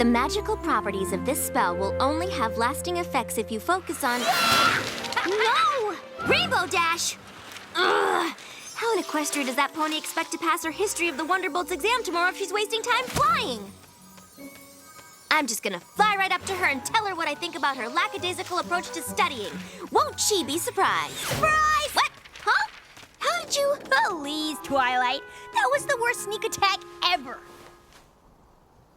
The magical properties of this spell will only have lasting effects if you focus on... No! Rainbow Dash! Ugh! How in Equestria does that pony expect to pass her History of the Wonderbolts exam tomorrow if she's wasting time flying? I'm just gonna fly right up to her and tell her what I think about her lackadaisical approach to studying. Won't she be surprised? Surprise! What? Huh? How did you... Please, Twilight. That was the worst sneak attack ever.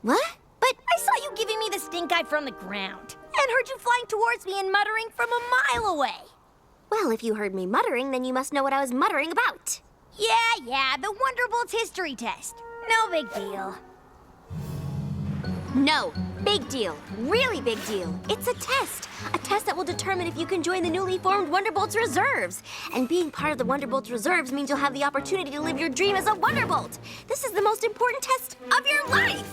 What? But I saw you giving me the stink eye from the ground and heard you flying towards me and muttering from a mile away. Well, if you heard me muttering, then you must know what I was muttering about. Yeah, the Wonderbolts history test. No big deal. No, big deal. Really big deal. It's a test. A test that will determine if you can join the newly formed Wonderbolts Reserves. And being part of the Wonderbolts Reserves means you'll have the opportunity to live your dream as a Wonderbolt. This is the most important test of your life.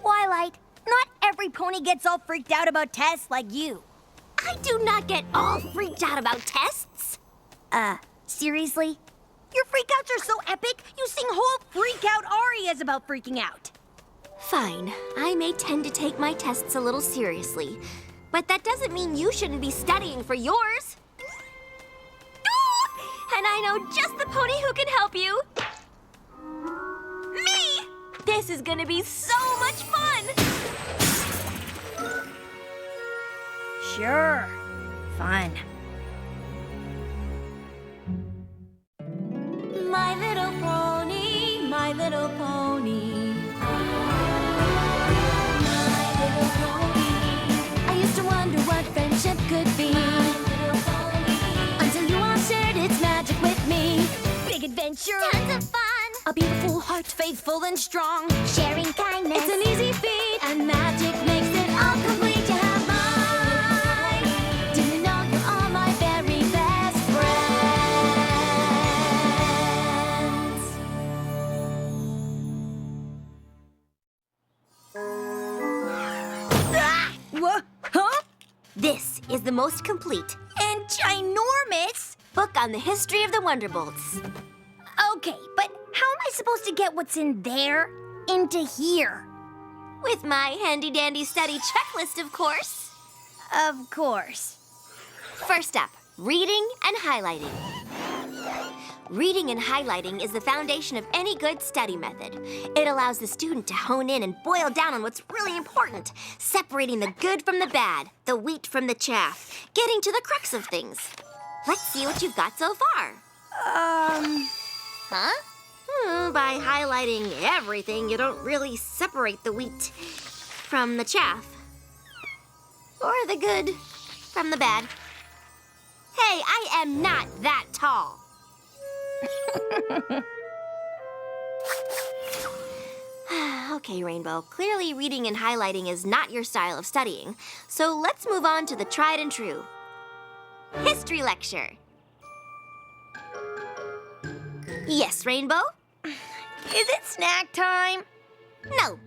Twilight, not every pony gets all freaked out about tests like you. I do not get all freaked out about tests. Seriously? Your freakouts are so epic, you sing whole freak-out arias about freaking out. Fine. I may tend to take my tests a little seriously, but that doesn't mean you shouldn't be studying for yours. And I know just the pony who can help you. Me! This is gonna be so much fun! Sure. Fun. My little pony, my little pony. My little pony. I used to wonder what friendship could be. My little pony. Until you all shared its magic with me. Big adventure. Tons of fun. A beautiful heart, faithful and strong. Sharing kindness. It's an easy feat. And magic makes it all complete to have mine. Do you know you're all my very best friends? What? Huh? This is the most complete And ginormous? book on the history of the Wonderbolts. Okay, but how am I supposed to get what's in there into here? With my handy-dandy study checklist, of course. Of course. First up, reading and highlighting. Reading and highlighting is the foundation of any good study method. It allows the student to hone in and boil down on what's really important, separating the good from the bad, the wheat from the chaff, getting to the crux of things. Let's see what you've got so far. Huh? By highlighting everything, you don't really separate the wheat from the chaff. Or the good from the bad. Hey, I am not that tall. Okay, Rainbow. Clearly reading and highlighting is not your style of studying. So let's move on to the tried and true. History lecture. Yes, Rainbow? Is it snack time? No.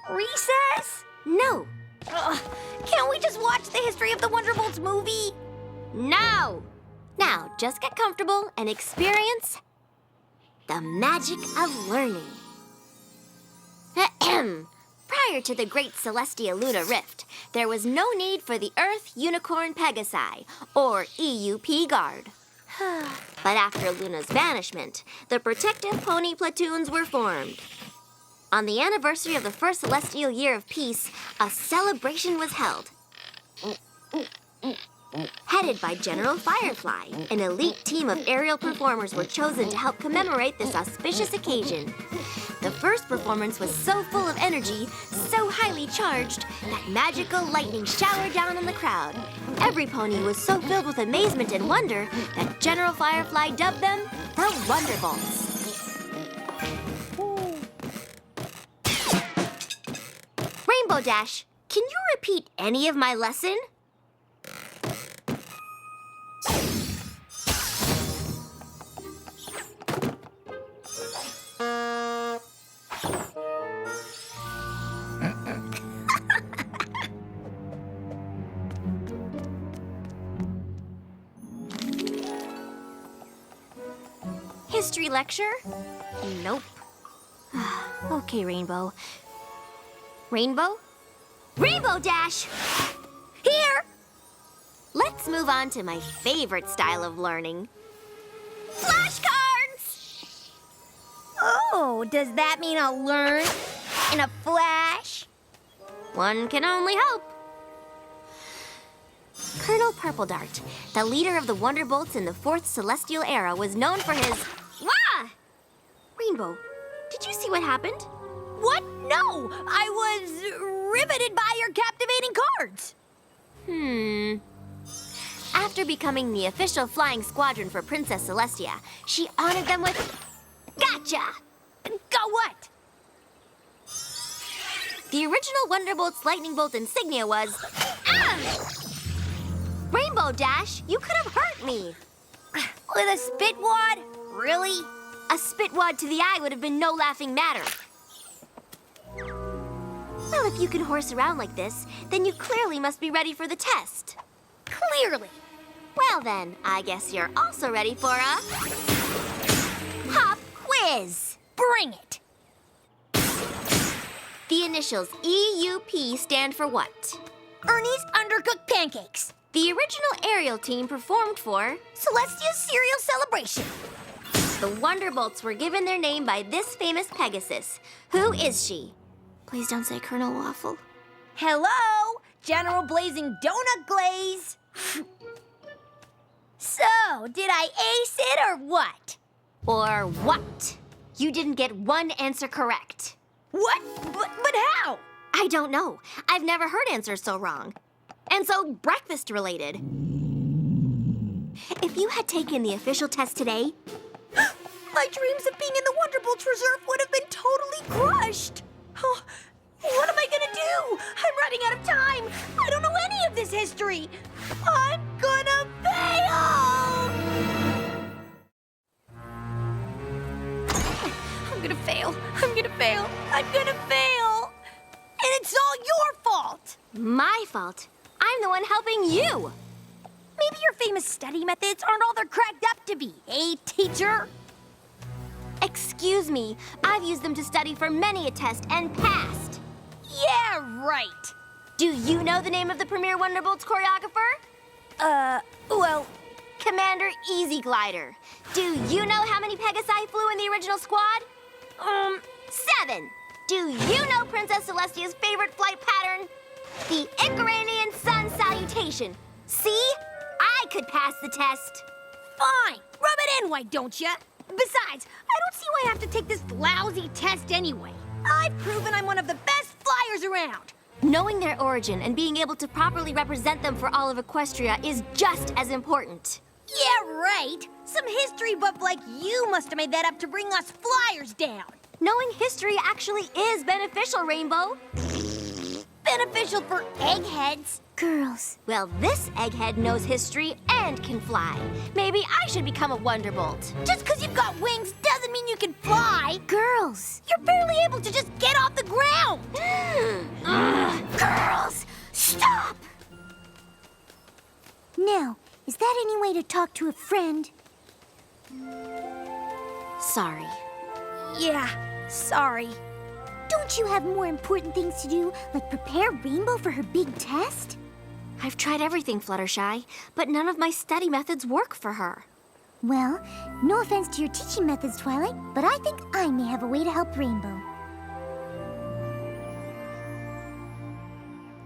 Recess? No. Can't we just watch the History of the Wonderbolts movie? No. Now, just get comfortable and experience the magic of learning. Ahem. Prior to the Great Celestia Luna Rift, there was no need for the Earth Unicorn Pegasi, or EUP Guard. But after Luna's banishment, the protective pony platoons were formed. On the anniversary of the first celestial year of peace, a celebration was held. Headed by General Firefly, an elite team of aerial performers were chosen to help commemorate this auspicious occasion. The first performance was so full of energy, so highly charged, that magical lightning showered down on the crowd. Every pony was so filled with amazement and wonder that General Firefly dubbed them the Wonderbolts. Rainbow Dash, can you repeat any of my lesson? History lecture? Nope. Okay, Rainbow. Rainbow? Rainbow Dash! Here! Let's move on to my favorite style of learning. Flashcards! Oh, does that mean I'll learn in a flash? One can only hope. Colonel Purple Dart, the leader of the Wonderbolts in the 4th Celestial Era, was known for his... Wah! Rainbow, did you see what happened? What? No! I was riveted by your captivating cards! After becoming the official flying squadron for Princess Celestia, she honored them with... Gotcha! Go what? The original Wonderbolt's lightning bolt insignia was... Ah! Rainbow Dash, you could have hurt me. With a spit wad? Really? A spit wad to the eye would have been no laughing matter. Well, if you can horse around like this, then you clearly must be ready for the test. Clearly. Well then, I guess you're also ready for a... pop quiz. Bring it. The initials EUP stand for what? Ernie's Undercooked Pancakes. The original aerial team performed for... Celestia's Cereal Celebration. The Wonderbolts were given their name by this famous Pegasus. Who is she? Please don't say Colonel Waffle. Hello, General Blazing Donut Glaze. So, did I ace it or what? Or what? You didn't get one answer correct. What? But how? I don't know. I've never heard answers so wrong. And so breakfast related. If you had taken the official test today... My dreams of being in the Wonderbolts Reserve would have been totally crushed. Oh, what am I gonna do? I'm running out of time. I don't know any of this history. I'm gonna fail! I'm gonna fail. I'm gonna fail. I'm gonna fail. And it's all your fault. My fault? I'm the one helping you. Maybe your famous study methods aren't all they're cracked up to be, eh, teacher? Excuse me, I've used them to study for many a test and passed. Yeah, right. Do you know the name of the premier Wonderbolts choreographer? Well, Commander Easy Glider. Do you know how many Pegasi flew in the original squad? 7. Do you know Princess Celestia's favorite flight pattern? The Icaranian sun salutation. See? I could pass the test. fine. Rub it in, why don't you? Besides, I don't see why I have to take this lousy test anyway. I've proven I'm one of the best flyers around. Knowing their origin and being able to properly represent them for all of Equestria is just as important. Yeah, right. Some history buff like you must have made that up to bring us flyers down. Knowing history actually is beneficial, Rainbow. Beneficial for eggheads. Girls. Well, this egghead knows history and can fly. Maybe I should become a Wonderbolt. Just because you've got wings doesn't mean you can fly. Girls. You're barely able to just get off the ground. Girls, stop! Now, is that any way to talk to a friend? Sorry. Yeah, sorry. Don't you have more important things to do, like prepare Rainbow for her big test? I've tried everything, Fluttershy, but none of my study methods work for her. Well, no offense to your teaching methods, Twilight, but I think I may have a way to help Rainbow.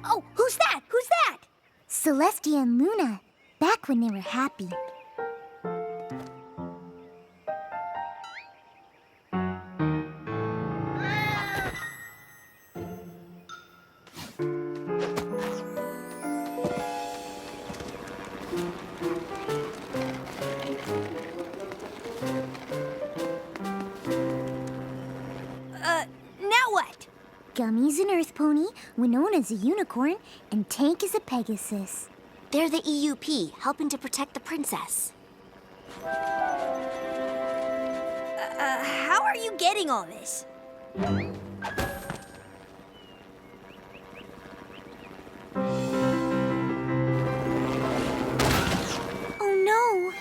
Oh, who's that? Who's that? Celestia and Luna, back when they were happy. Now what? Gummy's an earth pony, Winona's a unicorn, and Tank is a Pegasus. They're the EUP, helping to protect the princess. How are you getting all this? Oh no!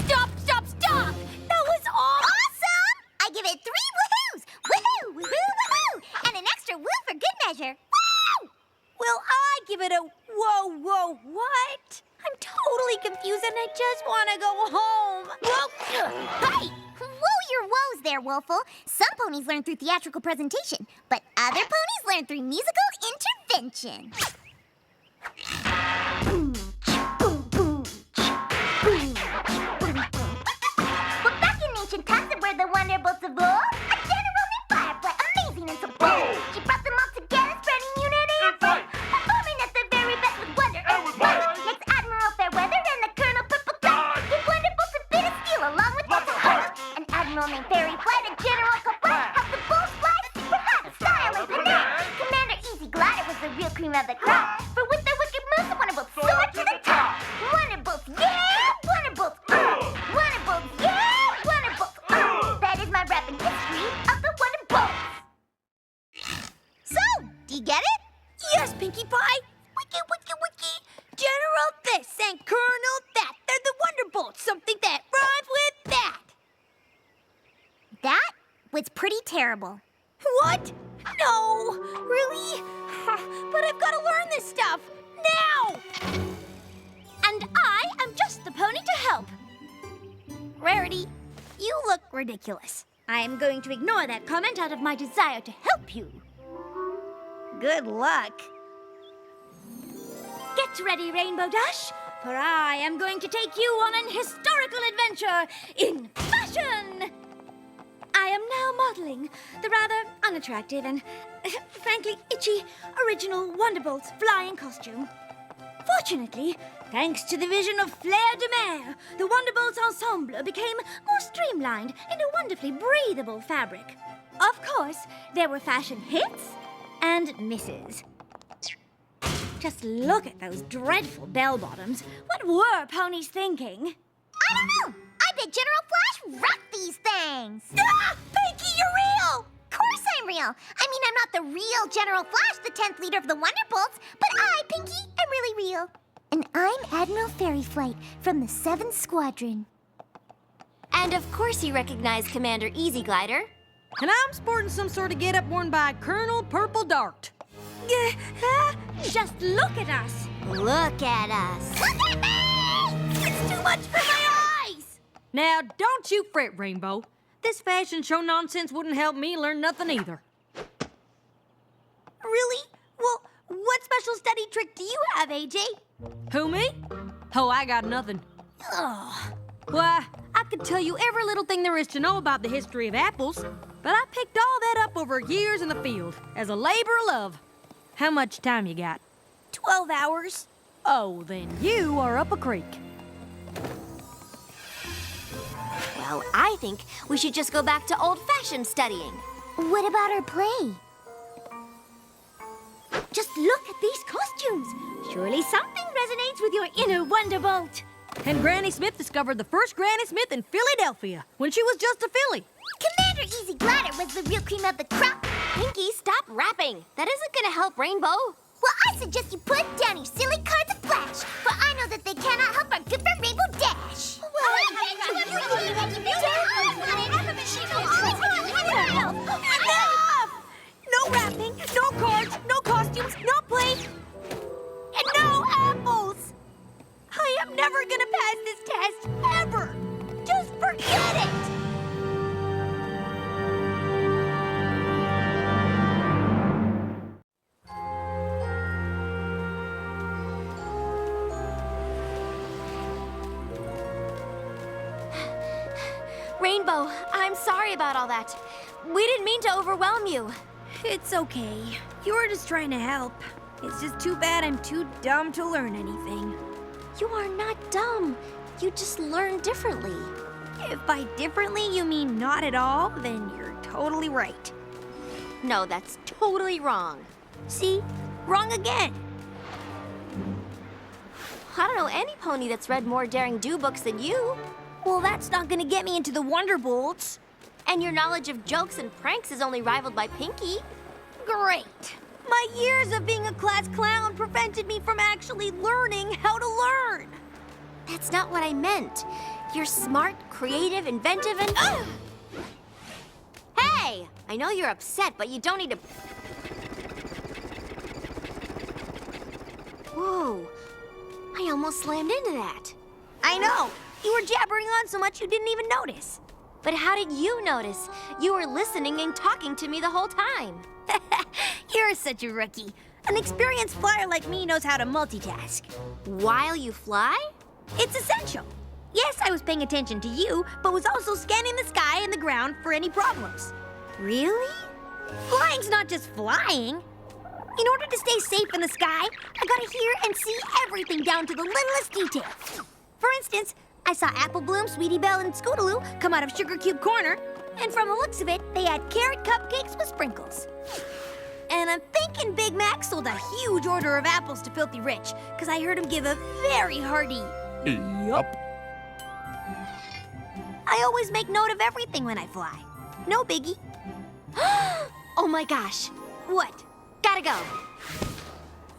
Stop! Stop! Stop! That was awesome! I give it 3 confused and I just want to go home. Whoa! Hey! Whoa your woes there, Wolfle. Some ponies learn through theatrical presentation, but other ponies learn through musical intervention. Well, back in ancient times where the Wonderbolts of old, a general named Firefly, amazing and so bold. She brought them all together, spreading unity and fight, performing at their very best with wonder and might. Next Admiral Fairweather and the Colonel Purple Kite gave Wonderbolts a bit of steel along with lots of heart. An admiral named Fairy Flight, a general called Flight, helped the bulls fly super high with style and panache. Commander Easy Glider was the real cream of the crop, for with their wicked moves, the Wonderbolts soared to the top. Wonderbolts, yeah! Wonderbolts, Wonderbolts, yeah! Wonderbolts, That is my rapping history of the Wonderbolts. So, do you get it? Yes, Pinkie Pie. Wiki, wiki, wiki. General this and Colonel that. They're the Wonderbolts. Something that rhymes with that. That was pretty terrible. What? No, really? But I've got to learn this stuff now. And I am just the pony to help. Rarity, you look ridiculous. I am going to ignore that comment out of my desire to help you. Good luck. Get ready, Rainbow Dash, for I am going to take you on an historical adventure in fashion. I am now modeling the rather unattractive and, frankly, itchy original Wonderbolts flying costume. Fortunately, thanks to the vision of Fleur de Mer, the Wonderbolts ensemble became more streamlined in a wonderfully breathable fabric. Of course, there were fashion hits and misses. Just look at those dreadful bell-bottoms. What were ponies thinking? I don't know. I bet General Flash rocked these things. Ah! Pinkie, you're real! Of course I'm real. I mean, I'm not the real General Flash, the 10th leader of the Wonderbolts, but I, Pinkie, am really real. And I'm Admiral Fairy Flight from the 7th Squadron. And of course you recognize Commander Easy Glider. And I'm sporting some sort of get-up worn by Colonel Purple Dart. Just look at us. Look at us. Look at me! It's too much for my eyes. Now, don't you fret, Rainbow. This fashion show nonsense wouldn't help me learn nothing either. Really? Well, what special study trick do you have, AJ? Who, me? Oh, I got nothing. Ugh. Why, I could tell you every little thing there is to know about the history of apples, but I picked all that up over years in the field as a labor of love. How much time you got? 12 hours. Oh, then you are up a creek. Well, I think we should just go back to old-fashioned studying. What about our play? Just look at these costumes. Surely something resonates with your inner Wonderbolt. And Granny Smith discovered the first Granny Smith in Philadelphia when she was just a filly. Commander Easy Glider was the real cream of the crop. Pinkie, stop rapping. That isn't gonna help Rainbow. Well, I suggest you put down your silly cards of flash, for I know that they cannot help our good friend Rainbow Dash. Enough! No rapping, no cards, no costumes, no play, and no apples. I am never gonna pass this test, ever. Just forget it. Rainbow, I'm sorry about all that. We didn't mean to overwhelm you. It's okay. You were just trying to help. It's just too bad I'm too dumb to learn anything. You are not dumb. You just learn differently. If by differently you mean not at all, then you're totally right. No, that's totally wrong. See? Wrong again. I don't know any pony that's read more daring-do books than you. Well, that's not gonna get me into the Wonderbolts. And your knowledge of jokes and pranks is only rivaled by Pinkie. Great. My years of being a class clown prevented me from actually learning how to learn. That's not what I meant. You're smart, creative, inventive, and... Hey! I know you're upset, but you don't need to... Whoa. I almost slammed into that. I know. You were jabbering on so much you didn't even notice. But how did you notice? You were listening and talking to me the whole time. You're such a rookie. An experienced flyer like me knows how to multitask. While you fly? It's essential. Yes, I was paying attention to you, but was also scanning the sky and the ground for any problems. Really? Flying's not just flying. In order to stay safe in the sky, I gotta hear and see everything down to the littlest detail. For instance, I saw Apple Bloom, Sweetie Belle, and Scootaloo come out of Sugar Cube Corner, and from the looks of it, they had carrot cupcakes with sprinkles. And I'm thinking Big Mac sold a huge order of apples to Filthy Rich, because I heard him give a very hearty yup. I always make note of everything when I fly. No biggie. Oh my gosh. What? Gotta go.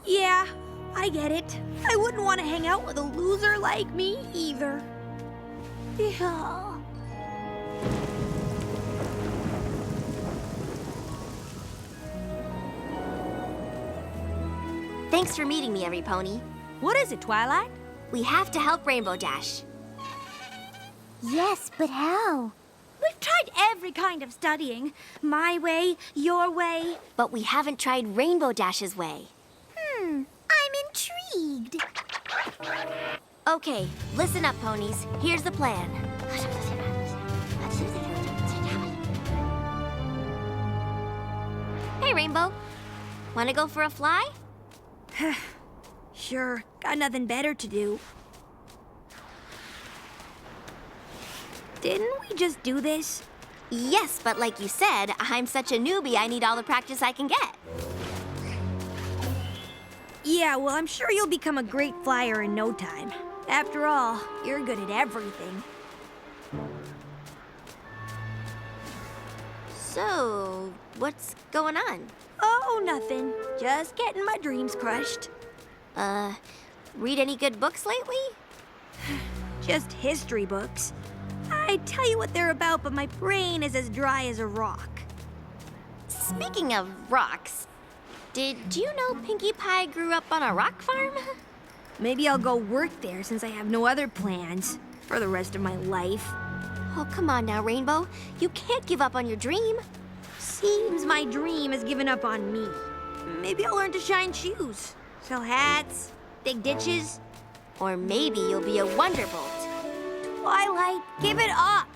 Yeah, I get it. I wouldn't want to hang out with a loser like me either. Yeah. Thanks for meeting me, Every Pony. What is it, Twilight? We have to help Rainbow Dash. Yes, but how? We've tried every kind of studying. My way, your way. But we haven't tried Rainbow Dash's way. I'm intrigued. Okay, listen up, ponies. Here's the plan. Hey, Rainbow. Wanna go for a fly? Sure, got nothing better to do. Didn't we just do this? Yes, but like you said, I'm such a newbie, I need all the practice I can get. Yeah, well, I'm sure you'll become a great flyer in no time. After all, you're good at everything. So, what's going on? Oh, nothing. Just getting my dreams crushed. Read any good books lately? Just history books. I tell you what they're about, but my brain is as dry as a rock. Speaking of rocks, did you know Pinkie Pie grew up on a rock farm? Maybe I'll go work there since I have no other plans for the rest of my life. Oh, come on now, Rainbow. You can't give up on your dream. Seems my dream has given up on me. Maybe I'll learn to shine shoes, sell hats, dig ditches. Or maybe you'll be a Wonderbolt. Twilight, give it up.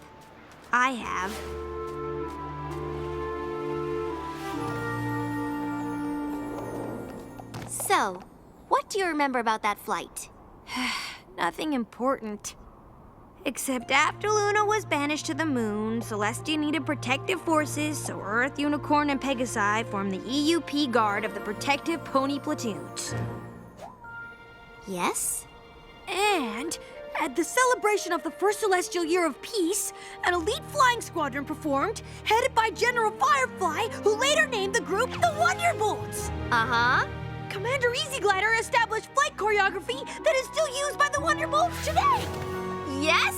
I have. So, what do you remember about that flight? Nothing important. Except after Luna was banished to the moon, Celestia needed protective forces, so Earth, Unicorn, and Pegasi formed the EUP Guard of the Protective Pony Platoons. Yes? And at the celebration of the first celestial year of peace, an elite flying squadron performed, headed by General Firefly, who later named the group the Wonderbolts. Uh-huh. Commander Easy Glider established flight choreography that is still used by the Wonderbolts today. Yes?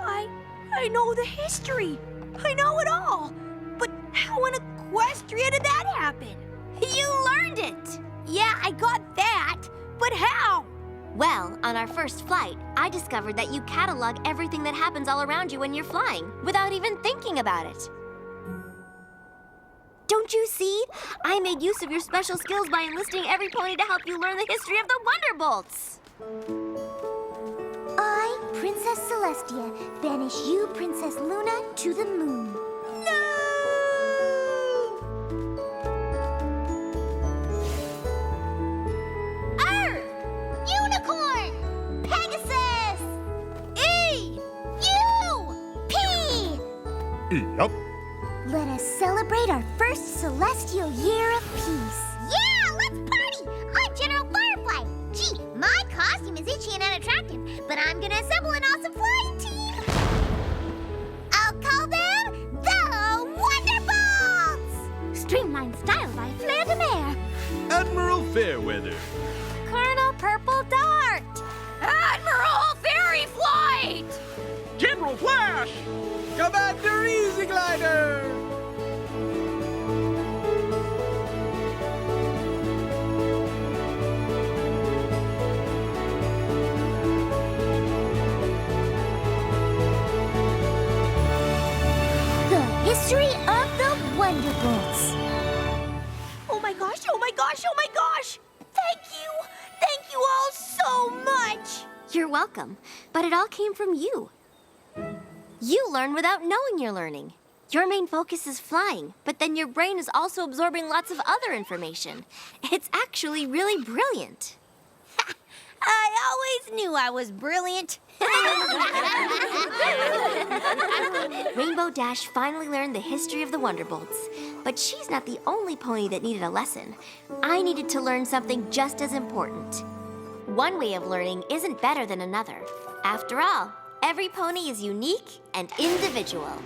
I know the history. I know it all. But how in Equestria did that happen? You learned it! Yeah, I got that. But how? Well, on our first flight, I discovered that you catalog everything that happens all around you when you're flying, without even thinking about it. Don't you see? I made use of your special skills by enlisting Every Pony to help you learn the history of the Wonderbolts. I, Princess Celestia, banish you, Princess Luna, to the moon. Earth! Unicorn! Pegasus! E! U! P! Yup. Let us celebrate our first celestial year of peace. Yeah, let's party! I'm General Firefly. Gee, my costume is itchy and unattractive, but I'm gonna assemble an awesome flying team. I'll call them the Wonderbolts! Streamlined style by Flair de Mer. Admiral Fairweather. Colonel Purple Dart. Admiral Fairy Flight. General Flash. Commander Easy Glider. history of the Wonderbolts. Oh my gosh, oh my gosh, oh my gosh! Thank you! Thank you all so much! You're welcome, but it all came from you. You learn without knowing you're learning. Your main focus is flying, but then your brain is also absorbing lots of other information. It's actually really brilliant. I always knew I was brilliant. Rainbow Dash finally learned the history of the Wonderbolts, but she's not the only pony that needed a lesson. I needed to learn something just as important. One way of learning isn't better than another. After all, every pony is unique and individual.